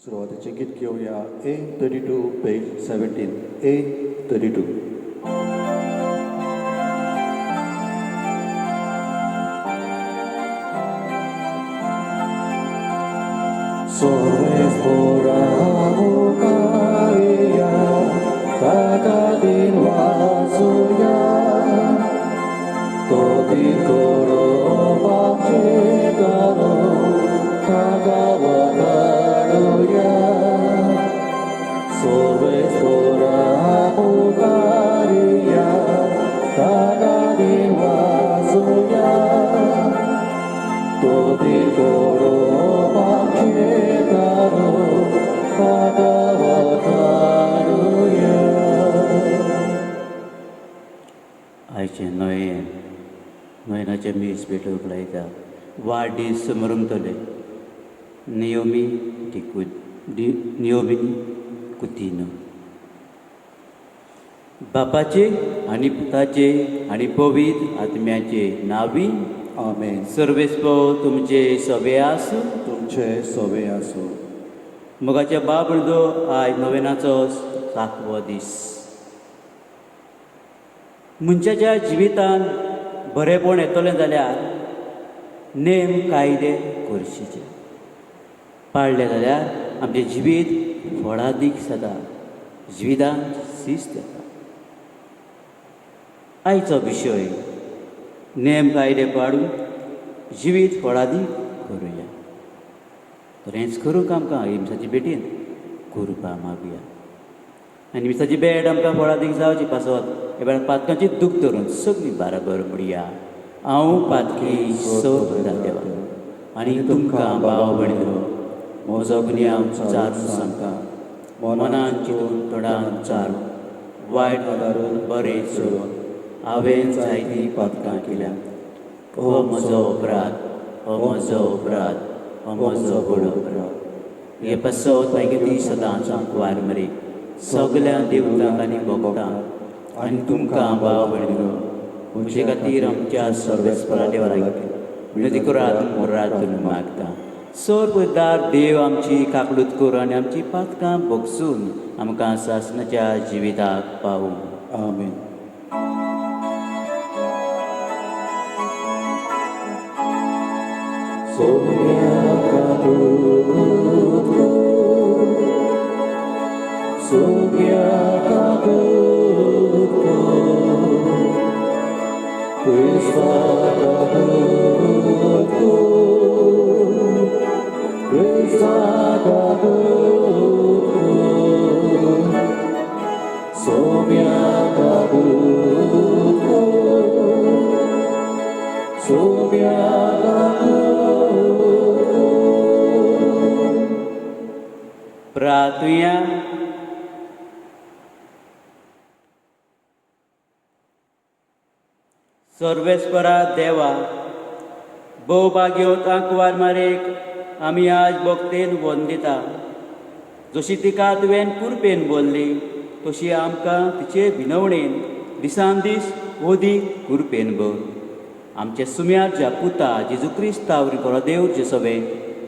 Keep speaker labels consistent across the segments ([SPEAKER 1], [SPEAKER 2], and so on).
[SPEAKER 1] सुरुवातीचे गीत घेऊया A32 page 17 A32. Soles por Maria, tagadin wasuya, todin koro makegano, tagawagaruya. Soles por Maria, tagadin wasuya, todin koro makegano, tagawagaruya.
[SPEAKER 2] आयचे नोयनाचे मीस भेटूंक लायता वाडदीस समरुंगतले नियोमी कुतीनो बापाचे आनी पुताचे आनी पवित्र आत्म्याचे नावी
[SPEAKER 1] आमेन.
[SPEAKER 2] सर्वेस्पो तुमचे सवे आसूं.
[SPEAKER 1] तुमचे सवे आसूं.
[SPEAKER 2] मोगाच्या बाबळदो आयज नोवेनाचो 7वो दीस. मनशाच्या जिवितांत बरेपण येतलें जाल्यार नेम कायदे करचेचे. पाळले जाल्यार आमचें जिवीत फळादीक जाता, जिवितांत शिस्त येता. आयचो विशय नेम कायदे पाळून जिवीत फळादीक करुया. तर हेंच करूंक आमकां हिमसाची भेटीन कृपा मागुया. आनी मिसाची भेट आमकां फळादीक जावची पासत हे वेळार पातकांची दूख धरून सगळीं बाराबर म्हणया. हांव पातकी सोद देवा आनी तुमकां भाव भयणीनो, म्हजो गुन्यांव चारून सांगता. मनान चिंतून तोंडान चारून वायट आदारून बरें सोडून हांवें जायतीं पातकां केल्यां. हो म्हजो अपराध, हो म्हजो अपराध, हो म्हजो व्हड अपराध. हे पासत मागीर ती सदांच वार मरे सगल्या देवतांक आनी भोगतांक आनी तुमकां भाव भयणीनो, म्हजे खातीर आमच्या सर्वेस्परा देवाक विनती करात मागता. सर्वदार देव आमची काकलूत कर आनी आमची पातकां भोगसून आमकां सासणाच्या जिविताक पावूं.
[SPEAKER 1] आमेन.
[SPEAKER 2] प्रार्थुया. सर्वेस्परा देवा, भोवभाग्यो तांकवार मारेक आमी आज भोगतेन वंदिता. जशी तिका तुवें कुरपेन बोल्ली तशी आमकां तिचे विनवणेन दिसान दीस ओदीक कुरपेन भर. आमचे सुम्याच्या पुता जेजू क्रिस्तावर बरो देव जे सवे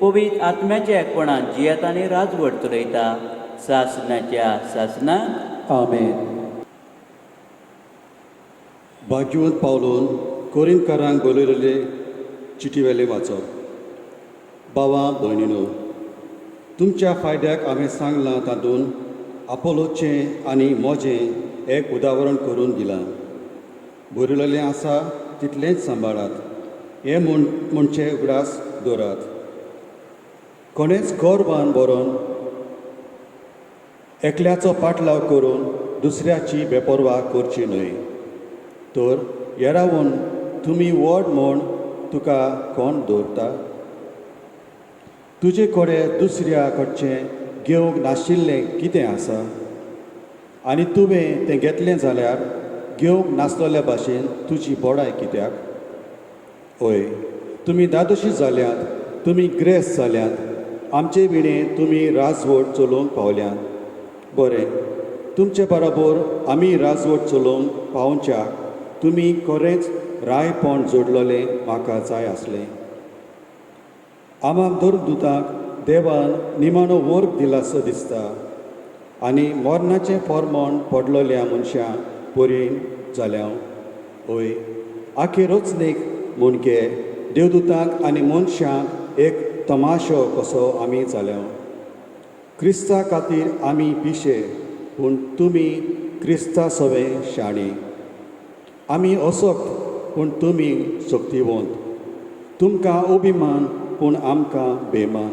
[SPEAKER 2] पवित्र आत्म्याच्या एकपणान जियेत आनी राजवट चलयता सासणाच्या सासणाक.
[SPEAKER 1] आमेन.
[SPEAKER 3] भाग्यवंत पावलोन कोरिंतकारांक बरयलेले चिटीवेले वाचप. भावां भयणीनो, तुमच्या फायद्याक हांवें सांगलां तातूंत आपोलोचें आनी म्हजें एक उदाहरण करून दिलां. बरयलेलें आसा तितलेंच सांबाळात. हें म्हणचें उगडास दवरात. कोणेच गोरवान बरोवन एकल्याचो पाटलाव करून दुसऱ्याची बेपरवा करची न्हय. तर येरावून तुमी व्हड म्हूण तुका कोण दवरता? तुजे कडेन दुसऱ्या कडचें घेवंक नाशिल्लें कितें आसा आनी तुवें तें घेतलें जाल्यार घेवंक नासलोल्या भाशेन तुजी बोडाय कित्याक? हय, तुमी दादोशी जाल्यांत, तुमी ग्रेस्त जाल्यांत, आमचे विणें तुमी राजवट चलोवंक पावल्यांत. बरें, तुमचे बरोबर आमी राजवट चलोवंक पावच्याक तुमी खरेंच रायपण जोडलोलें म्हाका जाय आसलें. आमाक दरदुताक देवान निमाणो वर्ग दिलासो दिसता आनी मरणाचें फर्मोण पडलोल्या मनशां पोरीन जाल्या ओय आखे रचनेक म्हूण घे देवदूतांक आनी मनशांक एक तमाशो कसो आमी जाल्या क्रिस्ता खातीर आमी पिशे पूण तुमी क्रिस्ता सवे शाणी आमी असोक्त पूण तुमी शक्तिवंत तुमकां अभिमान पूण आमकां बेमान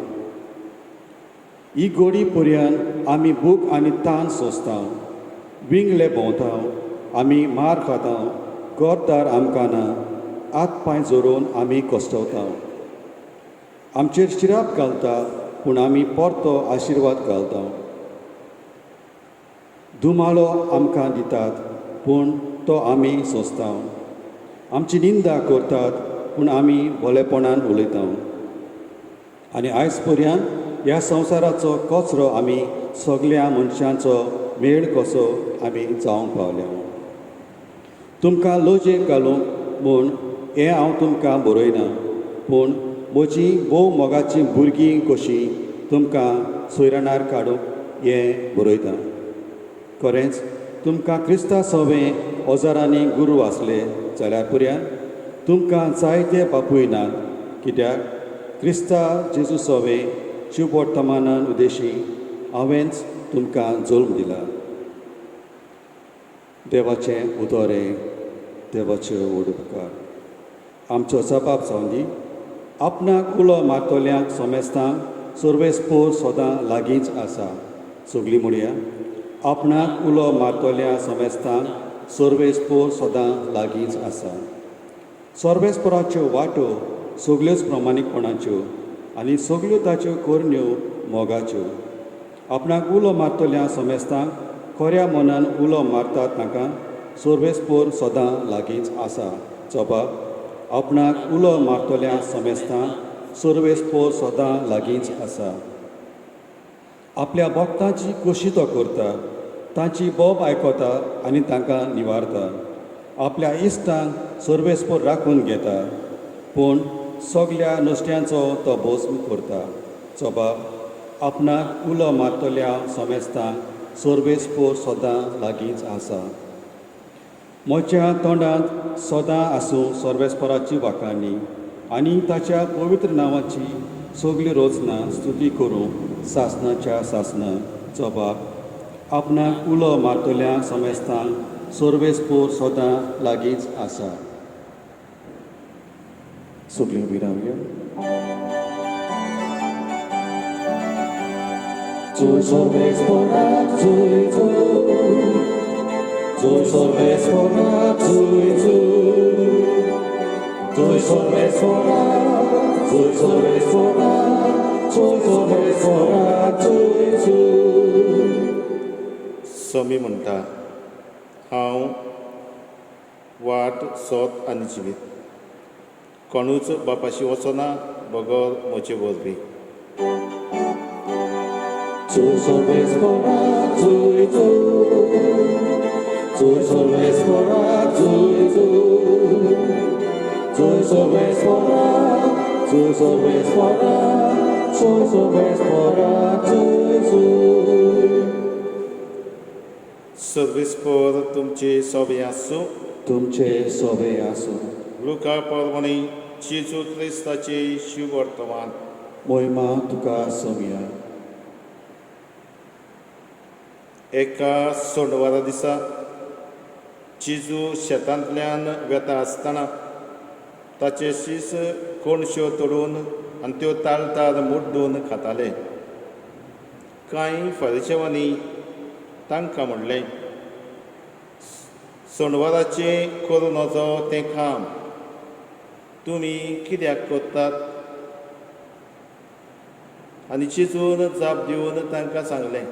[SPEAKER 3] ही गोडी पर्यान आमी भूक आनी ताण सोंसता विंगले भोंवता आमी मार खाता घरदार आमकां ना हात पांय जोडून आमी कश्टवता आमचेर शिराप घालता पूण आमी परतो आशिर्वाद घालता दुमाळो आमकां दितात पूण तो आमी सोंसता आमची निंदा करतात पूण आमी भलेपणान उलयता आनी आयज पर्यान ह्या संवसाराचो कचरो आमी सगळ्या मनशांचो मेळ कसो आमी जावंक पावल्या तुमकां लोजयेक घालूंक म्हूण हें हांव तुमकां बरयना पूण म्हजी भोव मोगाचीं भुरगीं कशीं तुमकां सोयराणार काडूंक हें बरयता खरेंच तुमकां क्रिस्ता सवें ओजारांनी गुरू आसले जाल्यार पुर्यान तुमकां जायते बापूय नात कित्याक क्रिस्ता जेजू सवें शिववर्तमानान उदेशी हांवेंच तुमकां जल्म दिला देवाचें उदोरें देवाच्यो उपकार आमचो जबाब जावन दी आपणाक उलो मारतल्यांक समेस्तांक सर्वेस्पोर सदां लागींच आसा सगळीं म्हणया आपणाक उलो मारतल्या समेस्तांक सर्वेस्पोर सदां लागींच आसा सर्वेस्पोराच्यो वाटो सगळ्योच प्रमाणीकपणाच्यो आनी सगळ्यो ताच्यो करण्यो मोगाच्यो आपणाक उलो मारतल्या समेस्तांक खऱ्या मनान उलो मारतात तांकां सर्वेस्पोर सदां लागींच आसा जबाब आपणाक उलो मारतल्या समेस्तांक सर्वेस्पोर सदां लागींच आसा आपल्या भक्तांची कशी तो करता तांची बोब आयकता आनी तांकां निवारता आपल्या इश्टांक सर्वेस्पोर राखून घेता पूण सगळ्या नश्ट्यांचो तो भस्म करता जबाब आपणाक उलो मारतल्या समेस्तांक सर्वेस्पोर सदां लागींच आसा म्हज्या तोंडांत सदां आसूं सर्वेस्पोराची वाखाणी आनी ताच्या पवित्र नांवाची सगळीं रोजनां स्तुती करूं सासणाच्या सासणां जबाब आपणाक उलो मारतल्या समेस्तांक सर्वेस्पोर सदां लागींच आसा सगळीं उबी रावया
[SPEAKER 1] Joy सर्वेस्पोराक जय जय Joy सर्वेस्पोराक जय जय Joy सर्वेस्पोराक जय सर्वेस्पोराक जय सर्वेस्पोराक जय जय
[SPEAKER 4] समी म्हणटा हांव वाट सोत आनी जिवीत कोणूच बापाशी वचना बगोर म्हजे वरवीं
[SPEAKER 1] Joy सर्वेस्पोराक जय जय Joy सर्वेस्पोराक जय जय Joy सर्वेस्पोराक जय सर्वेस्पोराक जय सर्वेस्पोराक जय जय
[SPEAKER 4] सर्वेस्पोर तुमचे सोबे आसूं
[SPEAKER 3] तुमचे सोबे आसूं
[SPEAKER 4] लुका पर्वणी जेजू क्रिस्ताचे शिव वर्तमान
[SPEAKER 3] मोहिमा तुका सोमिया
[SPEAKER 4] एका सोंडवारा दिसा जेजू शेतांतल्यान वेता आसतना ताचे शीस कोणश्यो तोडून आनी त्यो ताळतार मुड्डून खाताले कांय फरिसेवांनी तांकां म्हणलें सोंडवाराचें करून वचो तें काम तुमी कित्याक कोत्तात आनी चिंतून जाप दिवन तांकां सांगलें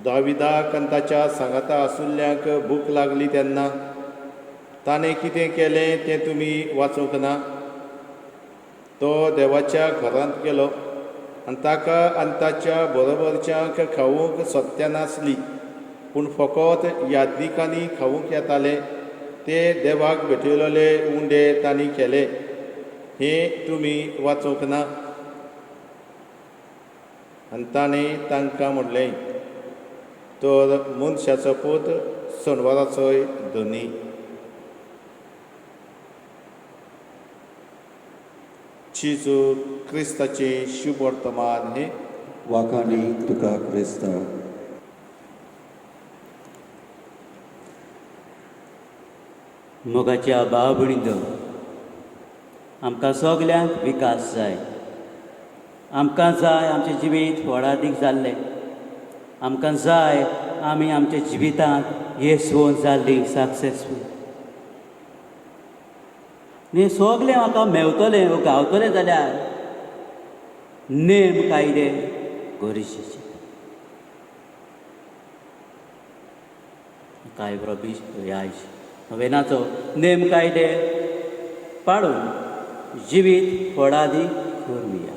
[SPEAKER 4] दाविदाक आनी ताच्या सांगाता आसुल्ल्यांक भूक लागली तेन्ना ताणें कितें केलें तें तुमी वाचूंक ना तो देवाच्या घरांत गेलो आनी ताका आनी ताच्या बरोबरच्यांक खावूंक सत्य नासली पूण फकत यादनिकांनी खावूंक येताले ते देवाक भेटयलोले उंडे तांणी केले हें तुमी वाचूंक ना आनी ताणें तांकां म्हणलें, तर मनशाचो पूत शेनवाराचोय धनी. जेजू क्रिस्ताचें शुभ वर्तमान हें
[SPEAKER 3] वाखाणी तुका क्रिस्ता.
[SPEAKER 2] मोगाच्या भाव भयणींनो, आमकां सगल्यांक विकास जाय. आमकां जाय आमचें जिवीत व्हडादीक जाल्लें. आमकां जाय आमी आमच्या जिवितांत येसवोन जाल्लीं सक्सेसफूल. हें सगलें म्हाका मेवतलें वो गावतलें जाल्यार नेम कायदे गरजेचे. काय बरो नवेनाचो नेम कायदे पाळून जिवीत व्हडादीक करूया.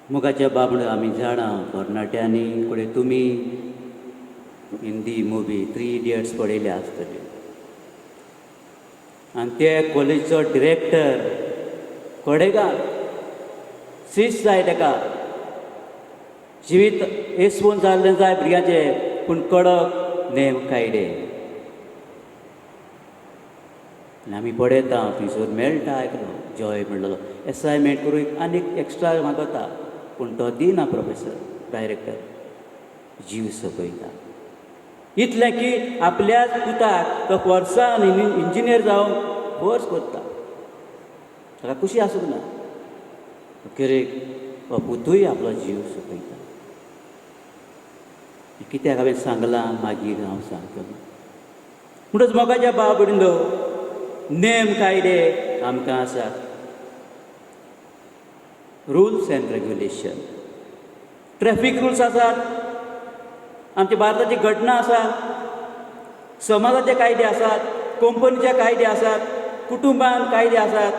[SPEAKER 2] मोगाच्या बाबडो आमी जाणां तरणाट्यांनी फुडें तुमी हिंदी मुवी 3 इडियट्स पळयले आसतले. आनी ते कॉलेजीचो डिरेक्टर कोडेगार शिस्त जाय ताका. जिवीत येसवून जाल्लें जाय भुरग्यांचें, पूण कडक नेम कायदे. आनी आमी पळयता थंयसर मेळटा आयकलो जॉय म्हणलेलो एसायनमेंट करून आनीक एक्स्ट्रा मागता, पूण तो दिना प्रोफेसर डायरेक्टर. जीव सोंपयता इतलें की आपल्याच पुताक तो वर्सान इंजिनियर जावन फोर्स करता. ताका खुशी आसूंक ना. अखेरेक हो पुतूय आपलो जीव सोंपयता. कित्याक हांवें सांगलां मागीर हांव सांगतलों. म्हणटच मोगाच्या भाव भयणींनो, नेम कायदे आमकां आसात. Rules end regulation. Traffic rules आसात. आमच्या भारताची घटना आसा. समाजाचे कायदे आसात. कंपनीचे कायदे आसात. कुटुंबान कायदे आसात.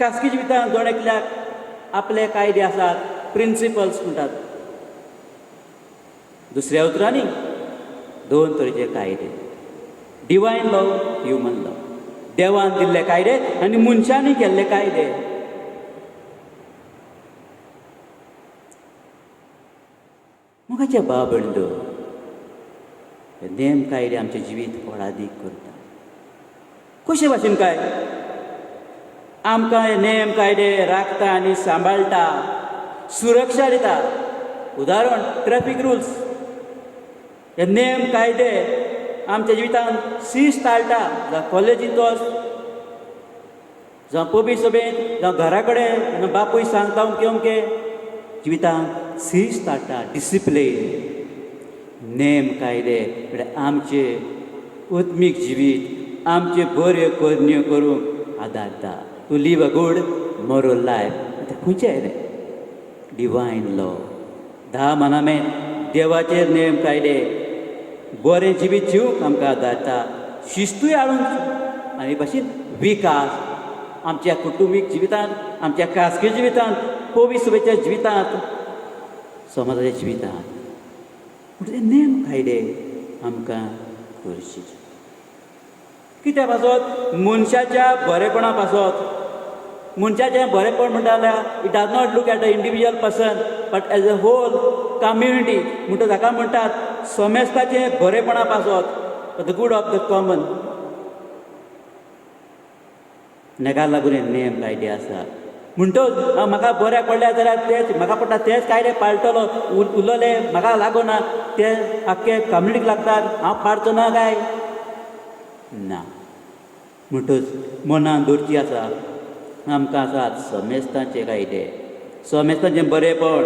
[SPEAKER 2] खासगी जिवितांत दोन एकल्याक आपले कायदे आसात. प्रिंसिपल्स म्हणटात. दुसऱ्या उतरांनी 2 तरेचे कायदे. Divine law, human law. देवान दिल्ले कायदे आनी मनशांनी केल्ले कायदे. मोगाचे भाव भयणींनो, नेम कायदे आमचें जिवीत व्हडादीक करता. कशे भाशेन काय आमकां हे नेम कायदे राखता आनी सांबाळटा, सुरक्षा दिता. उदाहरण ट्रॅफीक रुल्स. हे नेम कायदे आमच्या जिवितांत शिस्त हाडटा. जावं कॉलेजींत वच, जावं पबी सभेंत, जावं घरा कडेन बापूय सांगता अमकें अमकें. जिवितांत शिस्त हाडटा, डिसिप्लीन. नेम कायदे म्हळ्यार आमचें उत्मीक जिवीत, आमचे बऱ्यो करण्यो करूंक आदारता. To leave a good moral life. आतां खंयचे रे डिवायन लॉ. 10 मनामेंट देवाचे नेम कायदे बरें जिवीत जिवंक आमकां आदारता. शिस्तूय हाडून आनी भाशेन विकास आमच्या कुटुंबीक जिवितांत, आमच्या खासगी जिवितांत, पवी सभेच्या जिवितांत, समाजाच्या जिवितांत. म्हणजे नेम कायदे आमकां गरजेचे. कित्या पासत मनशाच्या बरेपणा पासत. मनशाचें बरेपण म्हणटा जाल्यार it does not look at a individual person but as a whole community. म्हणटा ताका म्हणटात समेस्ताचें बरेपणा पासत, the good of the common. नेका लागून हे नेम कायदे आसा. म्हणटच म्हाका बऱ्याक पडल्या जाल्यार तेच म्हाका पडटा तेच कायदे पाळटलो. उरलेले म्हाका लागना ते आख्खे कम्युनिटीक लागतात, हांव पाळचो ना काय ना. म्हणटच मनान दवरची आसा आमकां आसात समेस्तांचे कायदे, समेस्तांचें बरेपण.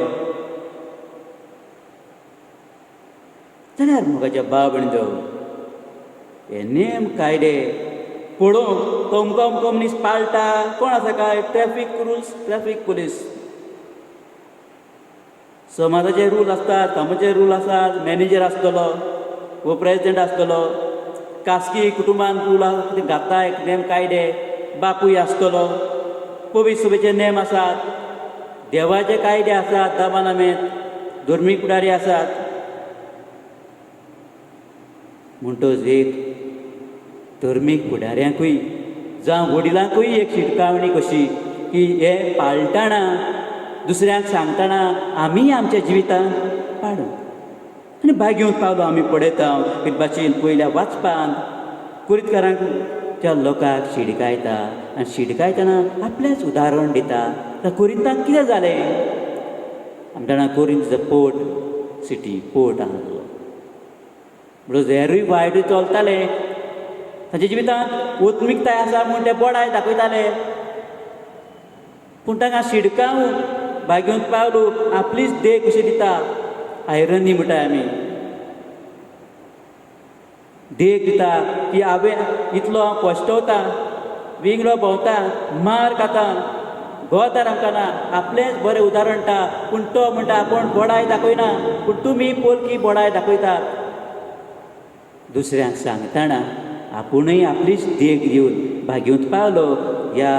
[SPEAKER 2] जाल्यार मोगाच्या भाव भयणींनो, हे नेम कायदे पळोवंक तो अमको मनीस पाळटा कोण आसा काय? Traffic rules, traffic police. समाजाचे रूल आसतात, कामाचे रूल आसात. मॅनेजर आसतलो वो प्रेजिडेंट आसतलो. खासगी कुटुंबान रूल घालताय नेम कायदे. बापूय आसतलो. पवित्र सभेचे नेम आसात. देवाचे कायदे आसात. 10 मनामेंट. धर्मीक फुडारी आसात. म्हणटच एक धर्मीक फुडाऱ्यांकूय जावं वडिलांकूय एक शिटकावणी कशी की हे पाळटना दुसऱ्यांक सांगतना आमी आमच्या जिवितांत पाडूं. आनी बागेवंत पावलो आमी पळयता कित भाशेन पयल्या वाचपान कुरीतकारांक त्या लोकांक शिडकायता आनी शिडकायतना आपलेंच उदाहरण दिता. तर कुरिंतांत कितें जालें? आमी जाणा कुरिंत पोर्ट सिटी पोर्ट आसलो म्हणून हेरूय वायटूय चलताले. ताच्या जिवितांत ओत्मीकताय आसा म्हूण ते बोडाय दाखयताले. पूण तांकां शिडकावन बागेवंत पावलो आपलीच देह कशी दिता. आयरनी म्हणटाय आमी देख दिता की हांवें इतलो हांव कश्टवता विंगडो भोंवता मार खाता गोतार आमकां ना आपलेंच बरें उदाहरण टा. पूण तो म्हणटा आपूण बोडाय दाखयना पूण तुमी पोरकी बोडाय दाखयतात. दुसऱ्यांक सांगतना आपुणूय आपलीच देख दिवन बागेवंत पावलो ह्या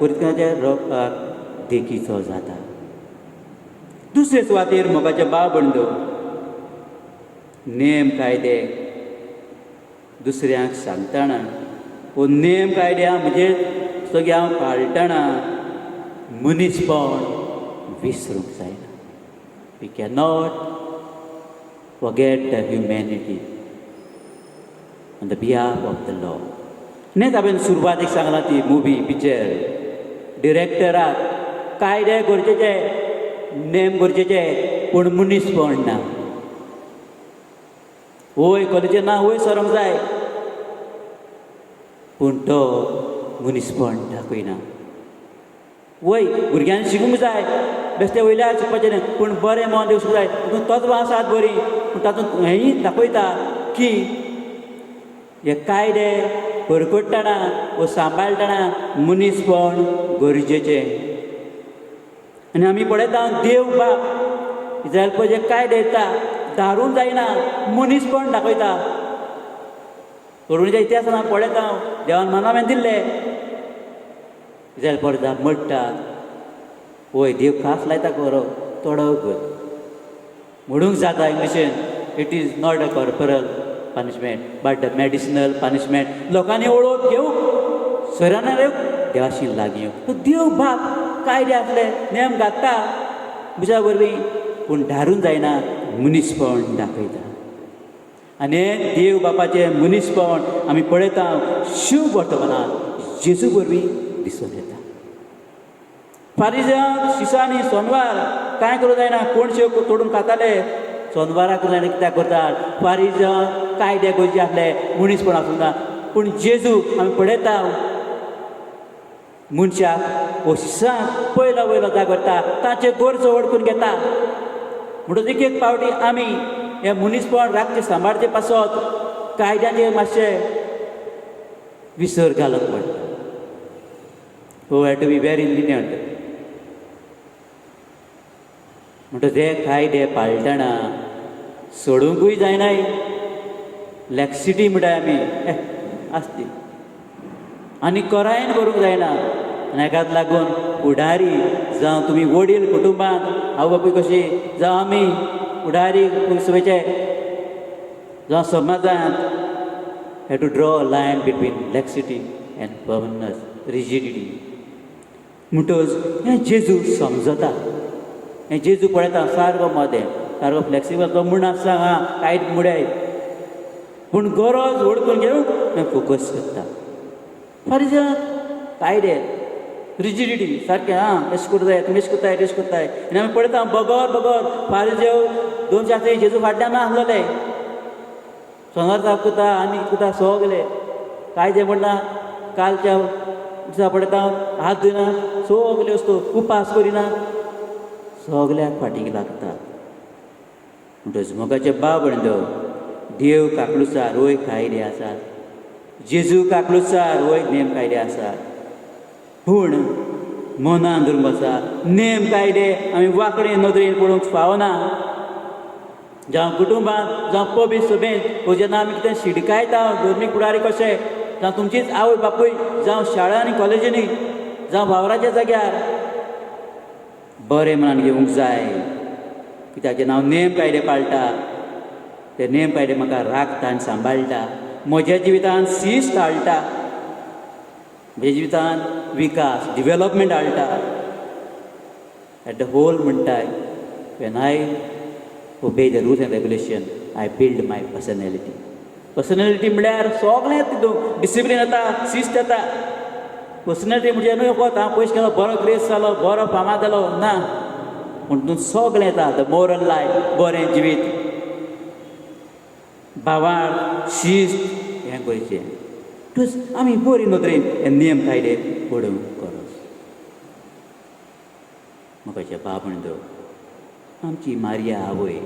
[SPEAKER 2] कुरितकाच्या लोकांक देखीचो जाता. दुसरे सुवातेर मोगाचे भाव बंदो नेम कायदे दुसऱ्यांक सांगतना वो नेम कायद्या म्हणजे सगळें हांव पाळटना मनीसपण विसरूंक जायना. We can not forget the humanity on the behalf of the law. न्हय हांवें सुरवातेक सांगलां ती मुवी पिक्चर डिरेक्टराक कायदे गरजेचे नेम गरजेचे पूण मनीसपण ना. वय कॉलेजीन ना वय सरोंक जाय पूण तो मनीसपण दाखयना. वय भुरग्यांनी शिकूंक जाय बेश्टे वयल्यार शिकपाचें न्हय पूण बरें मन दिवंक जाय. तितून तत्वां आसात बरी पूण तातूंत हेंय दाखयता की हे कायदे भरकडटना वो सांबाळटना मनीसपण गरजेचें. आनी आमी पळयता देव बाप इस्रायल पळय जे कायदे दिता दारूं जायना मनीसपण दाखयता. कोरूणेच्या इतिहासान हांव पळयता देवान मानवान दिल्ले इस्रायल परजा मडटा वय देव खास लायता गरो तोडो कर म्हणूंक जाता इंग्लिशेन it is not a corporal punishment but the medicinal punishment. लोकांनी ओळख घेवंक सोयऱ्यान येवंक देवाशी लागीं येवंक. देव बाप कायदे आसले नेम घालता बुजा वरवीं पूण धारून जायना मनीसपण दाखयता. आनी देव बापाचें मनीसपण आमी पळयता शिव वर्तमानांत जेजू वरवीं दिसून येता. फारिजांक शिसांनी सोनवार कांय करूं जायना कोण शेव तोडून खाताले. सोनवाराक जाणा कित्याक करतात फारिजां कायदे गरजे आसले मनीसपण आसूंक ना. पूण जेजू आमी पळयता मनशाक हो शिसांक पयलो वयलो जाग करता ताचे गरजो वळखून घेता. म्हणटूच एक एक पावटी आमी हे मनीसपण राखचे सांबाळचे पासत कायद्याचेर मातशें विसर घालप पडटा. हो have to be very lenient. म्हणटच हे कायदे पाळटना सोडूंकूय जायनाय. लॅक्सिटी म्हणटाय आमी आसती आनी कोरायेन करूंक जायना. आनी हेकाच लागून फुडारी जावं तुमी वडील कुटुंबांत आवय बापूय कशी जावं आमी फुडारी सुवेचे जावं समाजांत have to draw a line between laxity and firmness rigidity. म्हणटच हें जेजू समजता. हें जेजू पळयता सारको मोदें सारको फ्लेक्सिबल तो म्हूण आसा हां कांयच मुडाय पूण गरज ओळखून घेवंक हें फोकस करता. फारिजां कायदे रिजिडिटी सारकें हां एश करूं जाय तुमी एश कोत्ताय एश कोत्ताय. आनी आमी पळयता बगोर बगोर फारिजेव 200 जेजू फाटल्यान आसलेले सोनार साफ कोता आनी कोता सगले कायदे म्हणना कालच्या दिसा पळयता हात धुयना सगल्यो वस्तू उपास करिना सगल्याक फाटीक लागता. म्हणटच मोगाचे भाव भयणींनो देव काकलुसार वय कायदे आसात जेजू काकलुसार वय नेम कायदे आसात. पूण मनान धरून बसा नेम कायदे आमी वांकडे नदरेन पळोवंक फावना. जावं कुटुंबांत जावं पबी सभेंत जेन्ना आमी कितें शिडकायता धर्मीक फुडारी कशें जावं तुमचीच आवय बापूय जावं शाळा आनी कॉलेजींनी जावं वावराच्या जाग्यार बरें मनान घेवंक जाय. कित्याक जेन्ना हांव नेम कायदे पाळटा ते नेम कायदे म्हाका राखता आनी सांबाळटा. म्हज्या जिवितांत शिस्त हाडटा. म्हज्या जिवितान विकास डिवेलॉपमेंट हाडटा एट द होल म्हणटाय when I obey the rules and regulation I build my personality म्हळ्यार सगळें तितून डिसिप्लीन येता शिस्त येता पर्सनॅलिटी म्हणजे न्हू वखद हांव पयस गेलो बरो ग्रेस जालो बरो फामाद जालो ना पूण तितून सगळें येता द मोरल लायफ बरें जिवीत भावार्थ शिस्त हें करचें प्लस आमी बरी नदरेन हे नेम कायदे पळोवंक गरज म्हाका बाब म्हणटो आमची मारिया आवय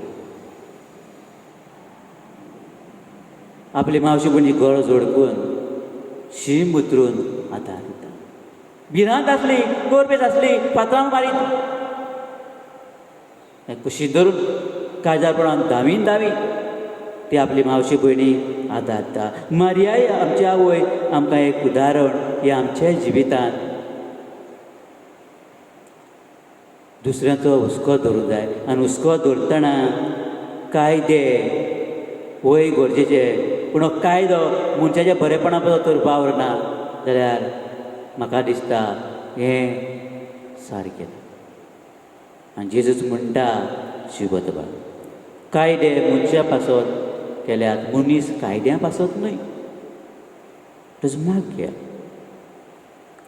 [SPEAKER 2] आपली मावशी म्हणजे गळो जोडकून शीम उतरून आदार दिता भिरांत आसली गोरपेच आसली फातरां मारीत कुशीत धरून काळजारपणान धावी ती आपली मावशी भयणी आदार दिता मारियाय आमची आवय आमकां एक उदाहरण हे आमच्या जिवितांत दुसऱ्याचो हुस्को धरूंक जाय आनी हुस्को धरतना कायदे वय गरजेचे पूण कायदो मनशाच्या बरेपणा तर वावरना जाल्यार म्हाका दिसता हें सारकें आनी जेजूच म्हणटा शिवतबा कायदे मनशा पासत केल्यात मनीस कायद्या पासत न्हय तस माग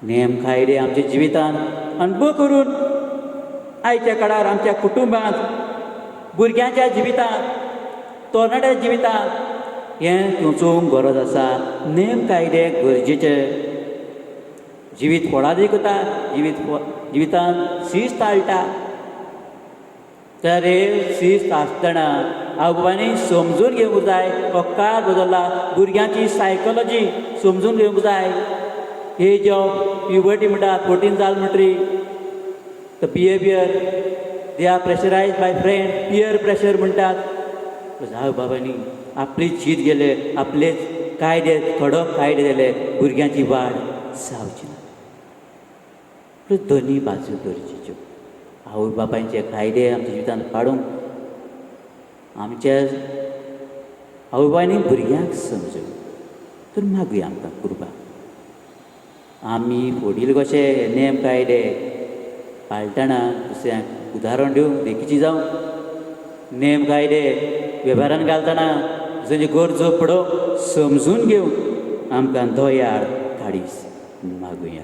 [SPEAKER 2] नेम कायदे आमच्या जिवितांत अनुभव करून आयच्या काळार आमच्या कुटुंबांत भुरग्यांच्या जिवितांत तरणाट्या जिवितांत हें घेवचूंक गरज आसा नेम कायदे गरजेचे जिवीत फळादी करता जिवितांत शिस्त हाडटा तर हे शिस्त आसतना आवय बाबांनी समजून घेवंक जाय हो काळ बदलला भुरग्यांची सायकोलॉजी समजून घेवंक जाय एज ऑफ प्युबर्टी म्हणटात 14 जाल म्हणटरी the behaviour they are pressurise by friend peer pressure म्हणटात आवय बाबांनी आपली जीत गेले आपलेच कायदे कडक कायदे दिले भुरग्यांची वाड जावची ना दोनी बाजू गरजेच्यो आवय बापायचे कायदे आमच्या जिवितांत पाडूंक आमच्या आवय बाबांनी भुरग्यांक समजूंक तर मागुया आमकां कृपा आमी फुडील कशे नेम कायदे पाळटना दुसऱ्यांक उदाहरण दिवंक देखीची जावं नेम कायदे वेव्हारान घालतना दुसऱ्याच्यो गरजो पडोवंक समजून घेवंक आमकां दयाळ काडीस मागुया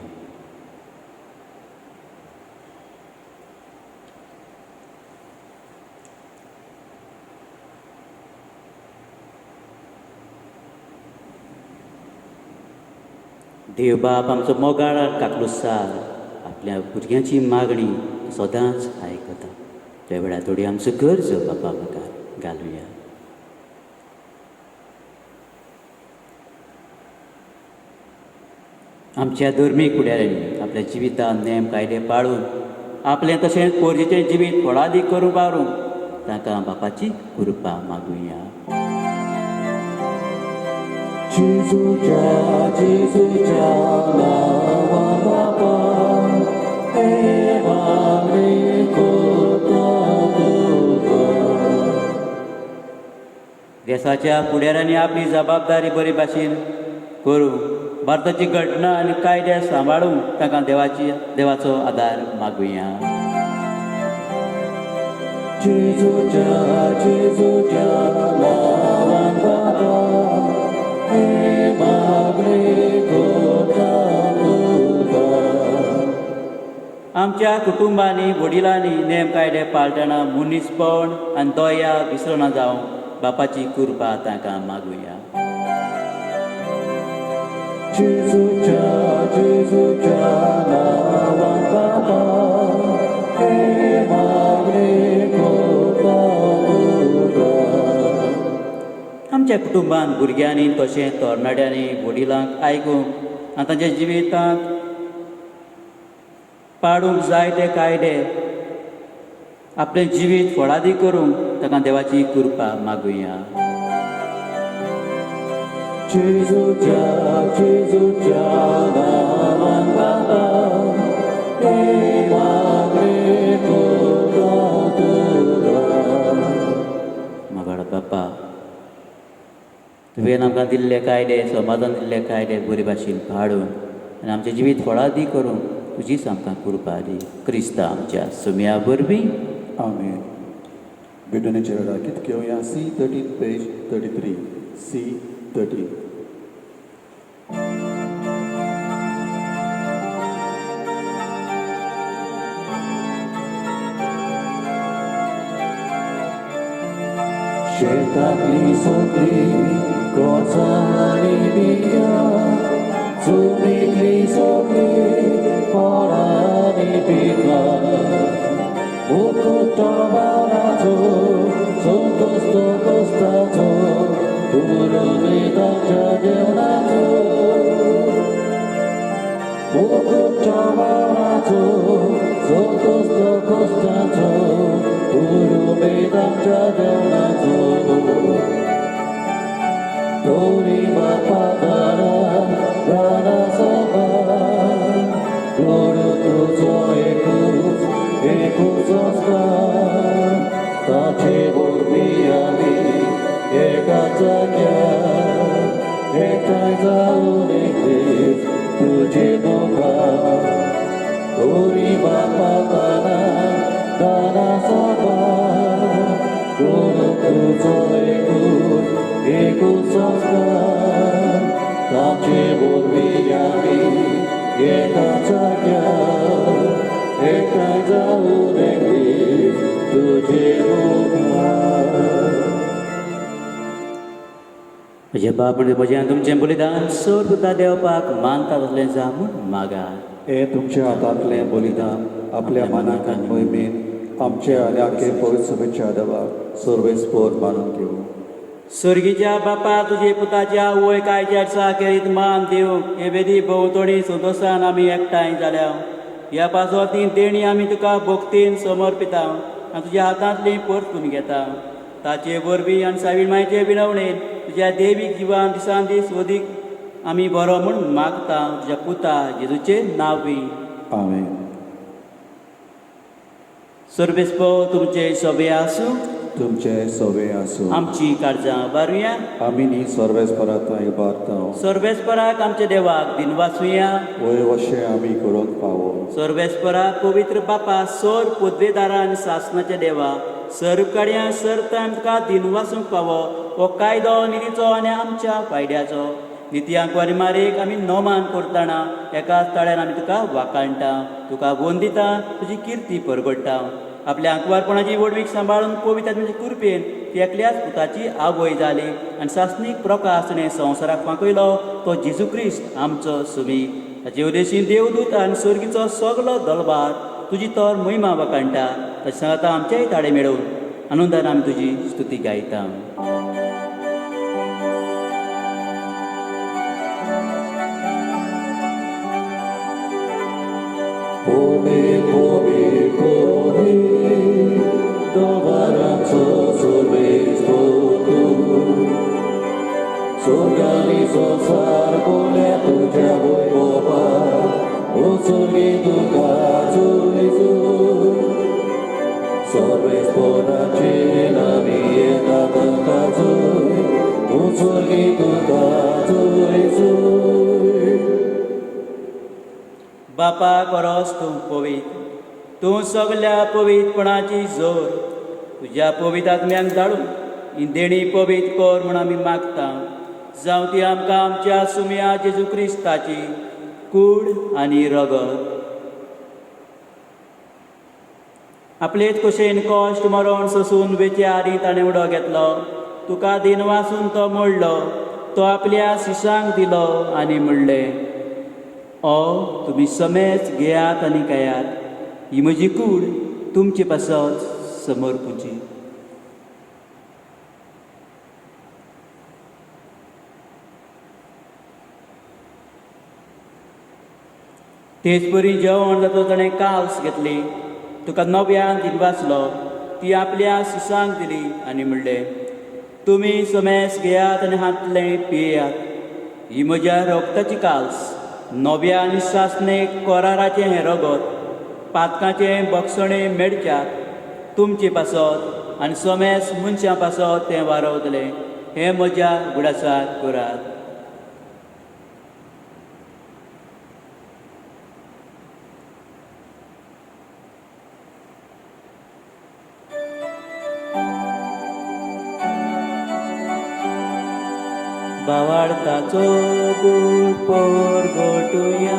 [SPEAKER 2] देव बाप आमचो मोगाळ काकलुसार आपल्या भुरग्यांची मागणी सदांच आयकता त्या वेळार थोडी आमचो गरजो बापा मुखार घालुया आमच्या धर्मीक फुडाऱ्यांनी आपल्या जिवितांत नेम कायदे पाळून आपलें तशेंच पोरजेचें जिवीत फळादीक करूंक वावरूंक तांकां बापाची कृपा मागुया
[SPEAKER 1] जेजूच्या नांवान बाबा हे मागणी करता तुका
[SPEAKER 2] देशाच्या फुडाऱ्यांनी आपली जबाबदारी बरे भाशेन करूंक भारताची घटना आनी कायदे सांबाळूंक तांकां देवाचो आदार मागुया
[SPEAKER 1] जेजूच्या नांवान बाबा हे मागणी करता तुका
[SPEAKER 2] आमच्या कुटुंबांनी वडिलांनी नेम कायदे पाळटना मनीसपण आनी दया विसरना जावं बापाची कृपा तांकां मागुया
[SPEAKER 1] जेजूच्या नांवान बाबा हे मागणी करता तुका
[SPEAKER 2] आमच्या कुटुंबांत भुरग्यांनी तशेंच तरणाट्यांनी वडिलांक आयकूंक आनी तांच्या जिवितांत पाडूंक जाय ते कायदे आपलें जिवीत फळादी करूंक तांकां देवाची कृपा मागुया
[SPEAKER 1] जेजूच्या नांवान बाबा हे मागणी करता तुका
[SPEAKER 2] म्हाका बापा तुवें आमकां दिल्ले कायदे समाधान दिल्ले कायदे बरे भाशेन पाडून आनी आमचें जिवीत फळादी करून तुजीच आमकां कृपा दी. क्रिस्ता आमच्या सुम्या वरवीं.
[SPEAKER 3] आमेन. बिडोनेचे वेळा कितें घेवया C13 पेज 33 C13.
[SPEAKER 1] शेतातली सोपी कोचारी बिया चुलीतली सोपी फळांनी पिका मुकुटमाराचो संतोस्तो कोस्ताचो पुरोहिताच्या जेवणाचो मुकुटमाराचो संतोस्तो कोस्ताचो पुरोहिताच्या जेवणाचो Glory Bapa Dara Rana Saba Glory Tuzo Ekus Oscar Tache Borbiami Eka Zakya Eka Zaunekis Tuje Boga Glory Bapa Dara Rana Saba Glory Tuzo Ekus Oscar Tache Borbiami Eka Zakya Eka Zaunekis Tuje Boga
[SPEAKER 2] म्हज्या बाप म्हणजे म्हज्यान तुमचें बलिदान सोडता देवपाक मानता तसलें जा म्हूण मागा.
[SPEAKER 3] हे तुमच्या हातांतलें बलिदान आपल्या मनाक आनी मोहिमेन आमचे आनी आखे पवित्र सभेच्या देवाक सर्वेस्पोर मानून घेवं.
[SPEAKER 2] स्वर्गीच्या बापा तुजे पुताच्या वय कायच्या साखेरीत मान दिवंक हे वेदी भोंवतणी संतोशान आमी एकठांय जाल्या. ह्या पासोती देणी आमी तुका भक्तीन समर्पिता आनी तुज्या हातांतली परतून घेता. ताचे वरवीं आनी सावीण मायेचे विनवणेन तुज्या देवीक जिवान दिसान दीस वदीक आमी बरो म्हूण मागता तुज्या पुता जेजूचे नांवी.
[SPEAKER 3] आमेन.
[SPEAKER 2] सर्वेस्पो तुमचे सोबे आसूं.
[SPEAKER 3] तुमचे सोवे आसूं.
[SPEAKER 2] आमची काळजां बारुया.
[SPEAKER 3] आमी न्ही सर्वेस्परांत इबारतांव.
[SPEAKER 2] सर्वेस्पराक आमच्या देवाक दिन वाचुया.
[SPEAKER 3] वय अशें आमी करूंक फावो.
[SPEAKER 2] सर्वेस्पराक पवित्र बापा सर पदवेदारा आनी शासनाच्या देवा सरकाड्या सरतान तुका दिन वाचूंक फावो हो कायदो नितीचो आनी आमच्या फायद्याचो. नित्यांक वारी मारेक आमी नोमान करतना एकाच ताळ्यान आमी तुका वाकाणटा तुका वंदिता तुजी किर्ती परगडटा. आपल्या आंकवारपणाची वडवीक सांबाळून पवित्रात्म्याचे कृपेन ती एकल्याच पुताची आवय जाली आनी शासनीक प्रकाश ताणें संवसाराक फांकयलो तो जेजू क्रिस्त आमचो सुमी. ताचे उद्देशीन देवदूत आनी सर्गीचो सगलो दलबार तुजी तर महिमा वाकाणटा. तशें सांगता आमचेय ताळे मेळोवन आनंदान आमी तुजी स्तुती गायता.
[SPEAKER 1] Pobe, pobe, pobe, dovaraco sorbesto tu. Sorgali sosar pole tuja boy bopa, o sorgi tu kazu isu. Sorbesto na chena vieta kazu, o sorgi tu kazu isu.
[SPEAKER 2] बापा परस तूं पवित्र तूं सगल्या पवित्रपणाची जोर तुज्या पवित्र आत्म्याक धाडून ही देणी पवित्र कर म्हूण आमी मागता. जावं ती आमकां आमच्या सुम्या जेजू क्रिस्ताची कूड आनी रगत. आपलेच कशेन कश्ट मरण सोसून बेचारी ताणें उडो घेतलो. तुका दिन वाचून तो मोडलो. तो आपल्या शिशांक दिलो आनी म्हणलें तुमी समेच घेयात आनी खायात. ही म्हजी कूड तुमचे पासत समर्पूची. तेच बरी जेवण जाता ताणें काल्स घेतली. तुका नव्यान दिन वाचलो. ती आपल्या शिशांक दिली आनी म्हणलें तुमी समेस घेयात आनी हातलें पियेयात. ही म्हज्या रोगताची काल्स नव्या आनी शासनेक कराराचें हें रगत पातकाचें बक्षणें मेडच्याक तुमचे पासत आनी समेस मनशां पासत तें वारवतलें. हें म्हज्या गुडासार करात. बावार्थाचो बूट परगटुया.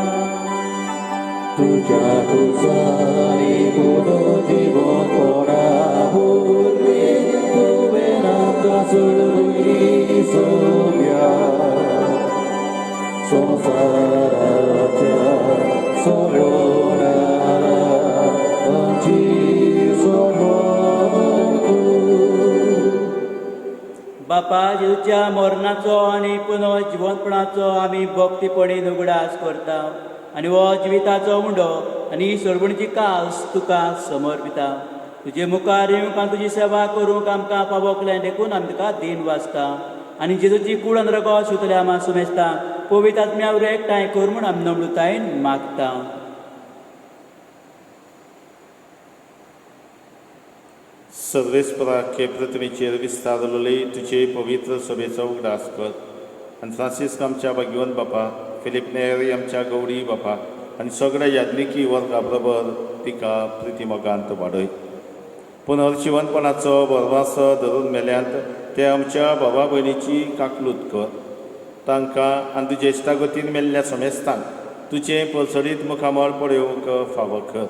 [SPEAKER 1] तुझ्या तुझारी पुनो जीवन पडा भुरगे तुवें आमकां सोडून सोम्या संवसाराच्या सोडोनारा आमची समोर तूं.
[SPEAKER 2] बापा जेजूच्या मरणाचो आनी पुनः जिवंतपणाचो आमी भक्तीपणीन उगडास करता आनी हो जिविताचो उंडो आनी सोडवणीची कास तुका समर्पिता. तुजे मुखार येवंक आनी तुजी सेवा करूंक आमकां पावोकलें देखून आमी तुका दिन वाचता आनी जेजूची कुळन रगो शिवतले आमी सुमेस्ता पवित्र आत्म्यावर एकठांय कर म्हूण आमी नम्रतायेन मागता.
[SPEAKER 4] सर्वेस्परा के पृथ्वीचेर विस्तारलोले तुजे पवित्र सभेचो उगडास कर आनी फ्रांसीस आमच्या भाग्यवंत बापा, फिलीप नेरी आमच्या गौरी बापा आनी सगळ्या यादनिकी वर्गा बरोबर तिका प्रितीमोगांत वाडय. पुनर्जिवंतपणाचो भरवंस धरून मेल्यांत ते आमच्या भावा भयणीची काकलूत कर. तांकां आनी तुजे इश्टागतीन मेल्ल्या समेस्तांक तुजें पलसडीत मुखामळ पळोवंक फावो कर.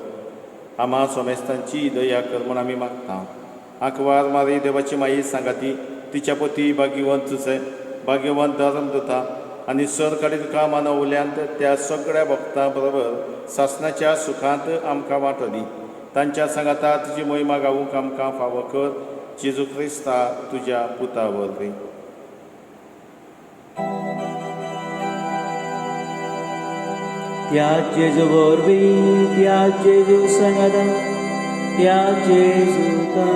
[SPEAKER 4] आम्हा समेस्तांची दया कर म्हूण आमी मागता. आंकवार मारी देवाची माई सांगाती, तिच्या पती भाग्यवंत तुजे भाग्यवंत धर्मदूता आनी सरकारी तुका मानवल्यांत त्या सगळ्या भक्तां बरोबर सासणाच्या सुखांत आमकां वांटली. तांच्या सांगाता तुजी महिमा गावूंक आमकां फावो कर. जेजू क्रिस्ता तुज्या पुता वरवीं.
[SPEAKER 2] त्या जेजू वरवीं त्या जेजू सांगाता त्या जेजूका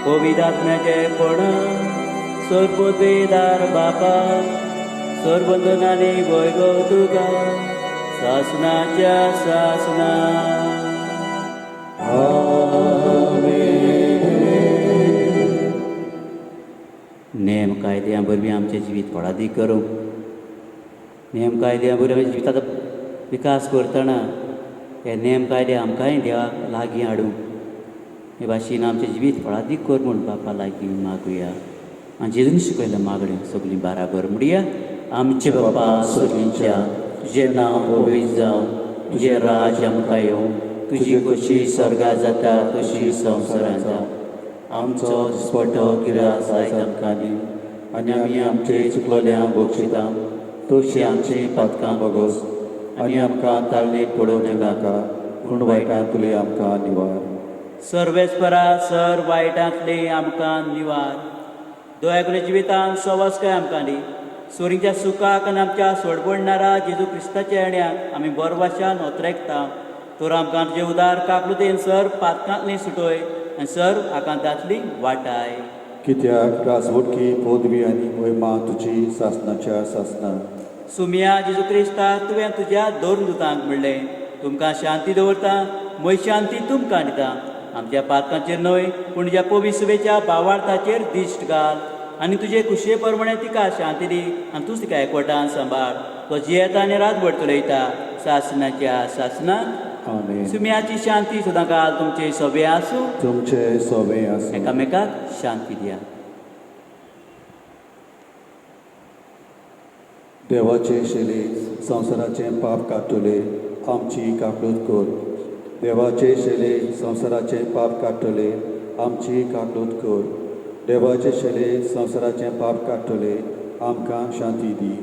[SPEAKER 2] पवित्र आत्म्याचे पण सर्वोद्वेदार बापा सर्वंदनाने गोयगो तुका सासनाच्या सासना. नेम कायद्या बरवीं आमचें जिवीत फळादी करूंक नेम कायद्या बरवीं आमच्या जिविताचो विकास करतना हे नेम कायदे आमकांय देवाक लागीं हाडूंक हे भाशेन आमचें जिवीत फळादीक कर म्हूण बापा लागीं मागुया. आनी जेजून शिकयल्या मागणें सगळीं बाराबर म्हणुया. आमचे बापा सगळींच्या तुजें नांव पवित्र जावं, तुजें राज आमकां येवं, तुजी कशी स्वर्गांत जाता तशी संवसारांत जावं. आमचो दिसपट्टो गिरास आयज आमकां दी आनी आमी आमचे चुकलोल्यांक बक्षिता तशी आमची पातकां बगोस
[SPEAKER 3] आनी आमकां ताळणेक पडोवंक नाका पूण वायटांतली आमकां निवार.
[SPEAKER 2] सर्वेस्परा सर वायटांतली आमकां निवार. दोळ्याकडे जिवितांत सवस काय आमकां दी. सोरींच्या सुखाक आनी आमच्या सोडपडणारा जेजू क्रिस्ताच्या येण्याक आमी बरवाशान ओतरेकता. तर आमकां तुजे उदार काकलुतेन सर पातकांतली सुटोय आनी सर आकांतांतली वाटाय.
[SPEAKER 3] कित्याक राजवटकी पदवी आनी महिमा तुजी सासणाच्या सासना.
[SPEAKER 2] सुमिया जेजू क्रिस्ता तुवें तुज्या दोरदूतांक म्हणलें तुमकां शांती दवरता, म्हजी शांती तुमकां दिता. आमच्या पातकांचेर न्हय पूण तुज्या पवित्र सुबेच्या भावार्थाचेर दिश्ट घाल आनी तुजे कुशे प्रमाणे तिका शांती दी आनी तूं तिका एकवटान सांबाळ. तो जियेता आनी रातभर चलयता सासणाच्या सासना. सुमियाची शांती सुद्दां घाल तुमचे सोबे आसूं.
[SPEAKER 3] तुमचे सोबे आसूं.
[SPEAKER 2] एकामेकाक शांती दिया.
[SPEAKER 3] देवाचे शेले संवसाराचें पाप काडटले आमची काकूट कर. देवाचे शेले संवसाराचें पाप काडटले आमची काकूट कर. देवाचे शेले संवसाराचें पाप काडटले आमकां शांती दी.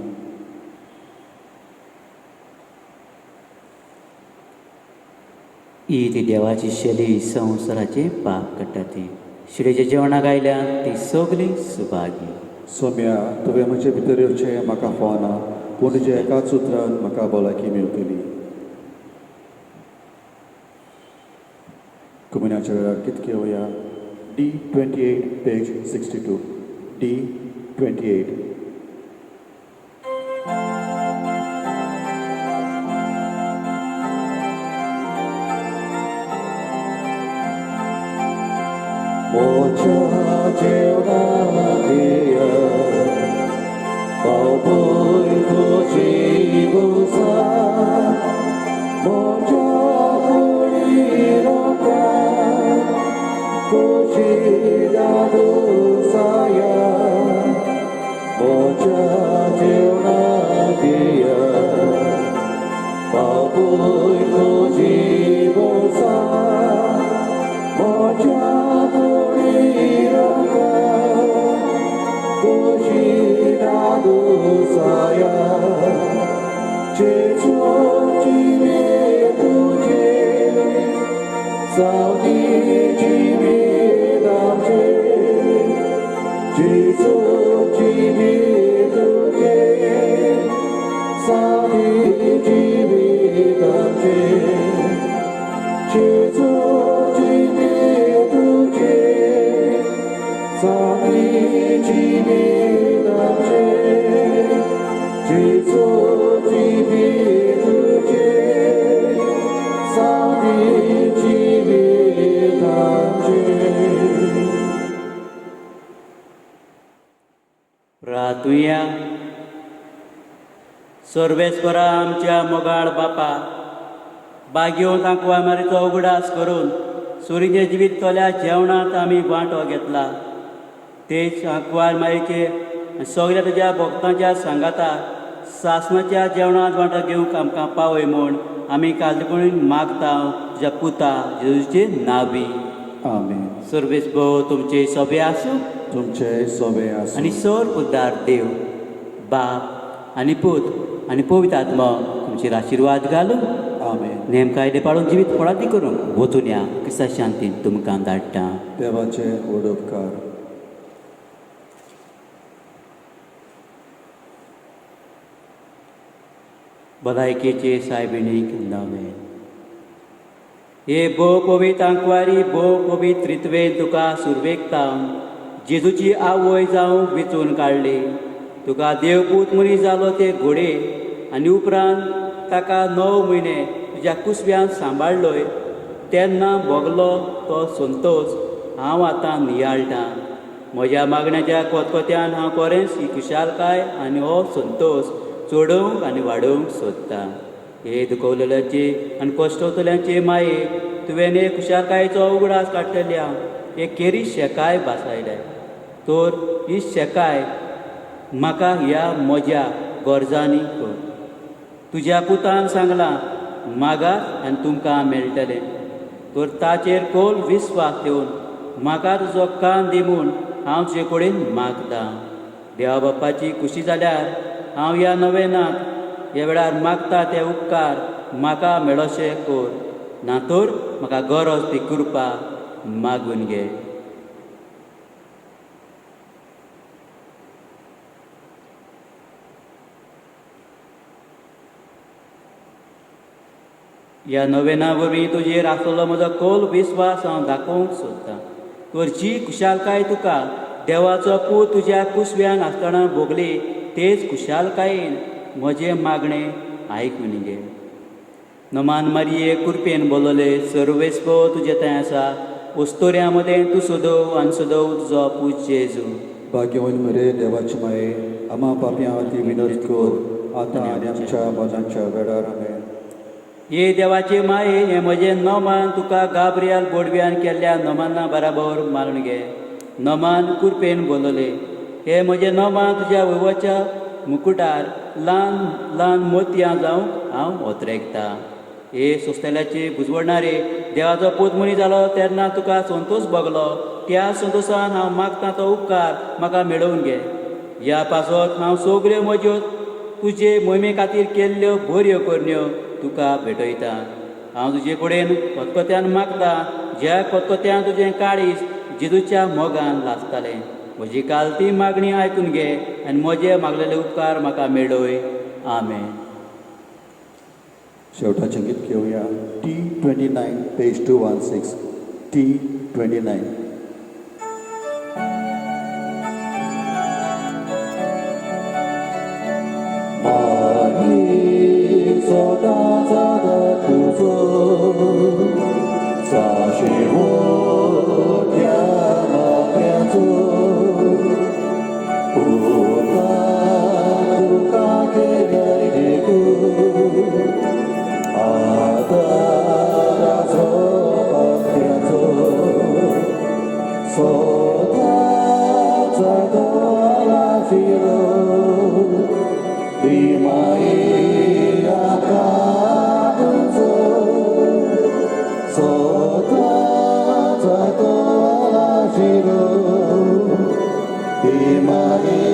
[SPEAKER 2] ही ती देवाची शेली संवसाराचे पाप काडटा ती. शिडेच्या जेवणाक आयल्यान ती सगळीं सुभागी.
[SPEAKER 3] सोम्या तुवें म्हजे भितर येवचें म्हाका फावना पूण तुज्या एकाच उतरान म्हाका भलायकी मेळटली. कम्युनाच्या वेळार कितके वया D28 पेज 62 D28.
[SPEAKER 1] मोच्या जेवणादिया पावय तुझी भुसा मोच्या कुळीरोका तुझी दादू साया बापूय तुझी बोसा मोच्या तोडी रका तुझी दादू साया जेजू जिवे तुझे सावनी जिवे आमचे जेजू जिवे तुझे सावनी जिवे आमचे जेजू जिवे तुझे सावनी जिवे आमचे जेजू जिवे तुझे सावनी जिवे आमचे
[SPEAKER 2] प्रार्थुया. सर्वेस्परा आमच्या मोगाळ बापा, बागयो तांकवा मारीचो उगडास करून सुरीचे जिवीत तोल्या जेवणांत आमी वांटो घेतला. तेच आंकवार मायेचे सगळ्या तुज्या भक्तांच्या सांगाता सासणाच्या जेवणांत वांटो घेवंक आमकां पावय म्हूण आमी काळजीपणीन मागता तुज्या पुता जेजूचे नांवी.
[SPEAKER 3] आमेन.
[SPEAKER 2] सर्वेस्पो तुमचे सोबे आसूं
[SPEAKER 3] तुमचे सोबे आसूं.
[SPEAKER 2] आनी सर उद्दार देव बाप आनी पूत आनी पवित्र आत्मा तुमचेर आशिर्वाद घालूं.
[SPEAKER 3] आमेन.
[SPEAKER 2] नेम कायदे पाळून जिवीत फळादी करून वचून या क्रिस्ता शांतीन तुमकां धाडटा.
[SPEAKER 3] देवाचे व्हड उपकार.
[SPEAKER 2] भलायकेचे सायबिणीक नवे. हे भोव पवित्र आंकवारी भोव पवित्र रित्वेन तुका सुरवेकता जेजूची आवय जावंक वेचून काडली. तुका देवपूत मनीस जालो ते घोडे आनी उपरांत ताका 9 म्हयने तुज्या कुसव्यान सांबाळलोय तेन्ना भोगलो तो संतोश हांव आतां नियाळटां. म्हज्या मागण्याच्या कोतकोत्यान हांव खरेंच ही खुशालकाय आनी हो संतोश चोडोवंक आनी वाडोवंक सोदतां. हे दुखवलेल्याचे आनी कश्टवतल्यांचे माये तुवें हे खुशालकायेचो उगडास काडटल्या एक केरी शेकाय भासायल्या. तर ही शेकाय म्हाका ह्या म्हज्या गरजांनी कर. तुज्या पुतान सांगलां मागात आनी तुमकां मेळटलें. तर ताचेर खोल विस्वास दिवन म्हाका तुजो कान दी म्हूण हांव तुजे कडेन मागतां. देवा बापाची खुशी जाल्यार हांव ह्या नवेनांत ह्या वेळार मागता ते उपकार म्हाका मेळोशे कर. ना तर म्हाका गरज ती कृपा मागून घे. ह्या नवेना वरवीं तुजेर आसलेलो म्हजो खोल विस्वास हांव दाखोवंक सोदतां. तर जी खुशालकाय तुका देवाचो पूत तुज्या कुसव्यान आसतना भोगली तेच खुशालकायेन म्हजें मागणें आयकून घे. नमान मारये कृपेन बोलले सर्वेस्पो तुजे थंय आसा. उस्तोऱ्यां मदें तूं सोदव आनी सोदव तुजो पूत जेजू.
[SPEAKER 3] भाग्यवान मरे देवाचे माये आम्हा पापयां खातीर विनवणी कर आतां आनी आमच्या मोजांच्या वेळार. आमेन.
[SPEAKER 2] हे देवाचे माये हे म्हजें नोमान तुका गाब्रियाल बोडव्यान केल्ल्या नोमाना बराबर मारून घे. नोमान कृपेन बोलले हे म्हजें नोमान तुज्या वैवच्या मुकुटार ल्हान ल्हान मोतयां जावंक हांव ओतरेकतां. हे सोंसतेल्याचे बुजवणारे देवाचो पूत मनीस जालो तेन्ना तुका संतोश भोगलो. त्या संतोशान हांव मागतां तो उपकार म्हाका मेळोवन घे. ह्या पासत हांव सगल्यो म्हज्यो तुजे मोहिमे खातीर केल्ल्यो बऱ्यो करण्यो तुका भेटयतां. हांव तुजे कडेन खतखत्यान मागतां ज्या खतखत्यान तुजें काळीज जेजूच्या मोगान लासतालें. म्हजी कालती मागणी आयकून घे आनी म्हजे मागलेले उपकार म्हाका मेळय. आमेन.
[SPEAKER 3] शेवटाचें गीत घेवया. T29 page 216. T29.
[SPEAKER 1] माही स्वताचा तुझो साशे मोठ्या मागण्याचो पोता तुका केल्याय देखू आदाराचो पात्याचो स्वतःचा तोला शिरो ती माई